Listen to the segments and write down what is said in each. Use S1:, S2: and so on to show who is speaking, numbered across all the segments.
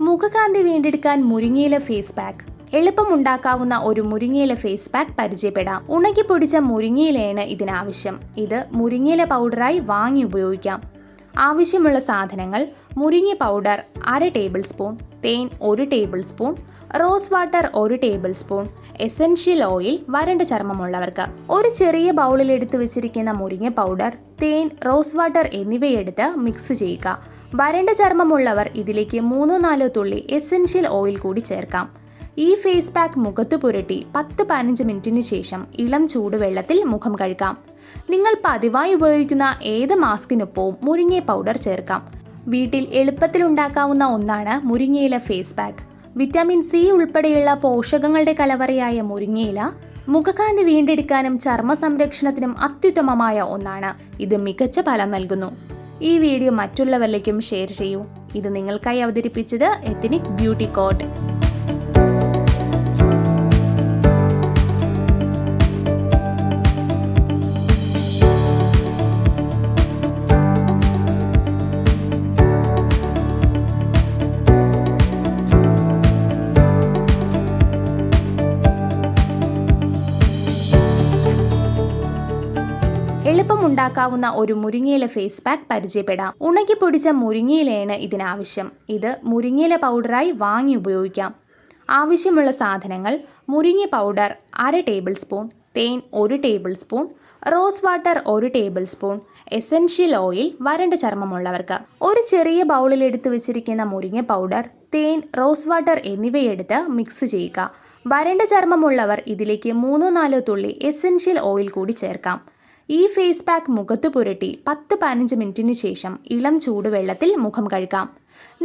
S1: മുഖകാന്തി വീണ്ടെടുക്കാൻ മുരിങ്ങയില face pack. എളുപ്പമുണ്ടാക്കാവുന്ന ഒരു മുരിങ്ങയില ഫേസ് പാക്ക് പരിചയപ്പെടാം. ഉണക്കി പൊടിച്ച മുരിങ്ങയിലയാണ് ഇതിനാവശ്യം. ഇത് മുരിങ്ങയില പൗഡറായി വാങ്ങി ഉപയോഗിക്കാം. ആവശ്യമുള്ള സാധനങ്ങൾ: മുരിങ്ങ പൗഡർ 1/2 ടേബിൾ സ്പൂൺ, തേൻ 1 table spoon, rose water 1 table spoon, essential oil വരണ്ട ചർമ്മമുള്ളവർക്ക്. ഒരു ചെറിയ ബൗളിൽ എടുത്തു വെച്ചിരിക്കുന്ന മുരിങ്ങ പൗഡർ, തേൻ, റോസ് വാട്ടർ എന്നിവയെടുത്ത് മിക്സ് ചെയ്യുക. വരണ്ട ചർമ്മമുള്ളവർ ഇതിലേക്ക് 3-4 തുള്ളി എസൻഷ്യൽ ഓയിൽ കൂടി ചേർക്കാം. ഈ ഫേസ് പാക്ക് മുഖത്ത് പുരട്ടി 10-15 മിനിറ്റിന് ശേഷം ഇളം ചൂടുവെള്ളത്തിൽ മുഖം കഴുകാം. നിങ്ങൾ പതിവായി ഉപയോഗിക്കുന്ന ഏത് മാസ്കിനൊപ്പവും മുരിങ്ങ പൗഡർ ചേർക്കാം. വീട്ടിൽ എളുപ്പത്തിൽ ഉണ്ടാക്കാവുന്ന ഒന്നാണ് മുരിങ്ങയില ഫേസ് പാക്ക്. വിറ്റാമിൻ സി ഉൾപ്പെടെയുള്ള പോഷകങ്ങളുടെ കലവറയായ മുരിങ്ങയില മുഖകാന്തി വീണ്ടെടുക്കാനും ചർമ്മ സംരക്ഷണത്തിനും അത്യുത്തമമായ ഒന്നാണ്. ഇത് മികച്ച ഫലം നൽകുന്നു. ഈ വീഡിയോ മറ്റുള്ളവരിലേക്കും ഷെയർ ചെയ്യൂ. ഇത് നിങ്ങൾക്കായി അവതരിപ്പിച്ചത് എത്നിക് ബ്യൂട്ടി കോട്ട്. എളുപ്പമുണ്ടാക്കാവുന്ന ഒരു മുരിങ്ങയില ഫേസ് പാക്ക് പരിചയപ്പെടാം. ഉണക്കി പൊടിച്ച മുരിങ്ങയിലയാണ് ഇതിനാവശ്യം. ഇത് മുരിങ്ങയില പൗഡറായി വാങ്ങി ഉപയോഗിക്കാം. ആവശ്യമുള്ള സാധനങ്ങൾ: മുരിങ്ങ പൗഡർ 1/2 ടേബിൾ സ്പൂൺ, തേൻ 1 table spoon, rose water 1 table spoon, essential oil വരണ്ട ചർമ്മമുള്ളവർക്ക്. ഒരു ചെറിയ ബൗളിൽ എടുത്തു വെച്ചിരിക്കുന്ന മുരിങ്ങ പൗഡർ, തേൻ, റോസ് വാട്ടർ എന്നിവയെടുത്ത് മിക്സ് ചെയ്യുക. വരണ്ട ചർമ്മമുള്ളവർ ഇതിലേക്ക് 3-4 തുള്ളി എസൻഷ്യൽ ഓയിൽ കൂടി ചേർക്കാം. ഈ ഫേസ് പാക്ക് മുഖത്ത് പുരട്ടി 10-15 മിനിറ്റിന് ശേഷം ഇളം ചൂടുവെള്ളത്തിൽ മുഖം കഴുകാം.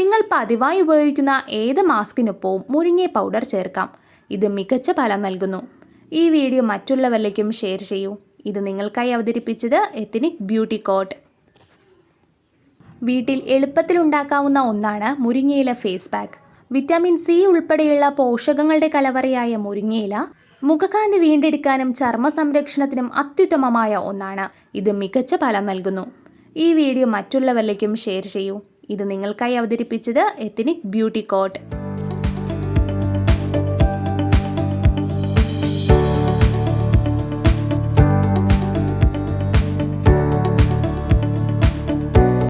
S1: നിങ്ങൾ പതിവായി ഉപയോഗിക്കുന്ന ഏത് മാസ്കിനൊപ്പവും മുരിങ്ങ പൗഡർ ചേർക്കാം. ഇത് മികച്ച ഫലം നൽകുന്നു. ഈ വീഡിയോ മറ്റുള്ളവരിലേക്കും ഷെയർ ചെയ്യൂ. ഇത് നിങ്ങൾക്കായി അവതരിപ്പിച്ചത് എത്നിക് ബ്യൂട്ടി കോട്ട്. വീട്ടിൽ എളുപ്പത്തിൽ ഉണ്ടാക്കാവുന്ന ഒന്നാണ് മുരിങ്ങയില ഫേസ് പാക്ക്. വിറ്റാമിൻ സി ഉൾപ്പെടെയുള്ള പോഷകങ്ങളുടെ കലവറയായ മുരിങ്ങയില മുഖകാന്തി വീണ്ടെടുക്കാനും ചർമ്മ സംരക്ഷണത്തിനും അത്യുത്തമമായ ഒന്നാണ്. ഇത് മികച്ച ഫലം നൽകുന്നു. ഈ വീഡിയോ മറ്റുള്ളവരിലേക്കും ഷെയർ ചെയ്യൂ. ഇത് നിങ്ങൾക്കായി അവതരിപ്പിച്ചത് എത്നിക് ബ്യൂട്ടി കോട്ട്.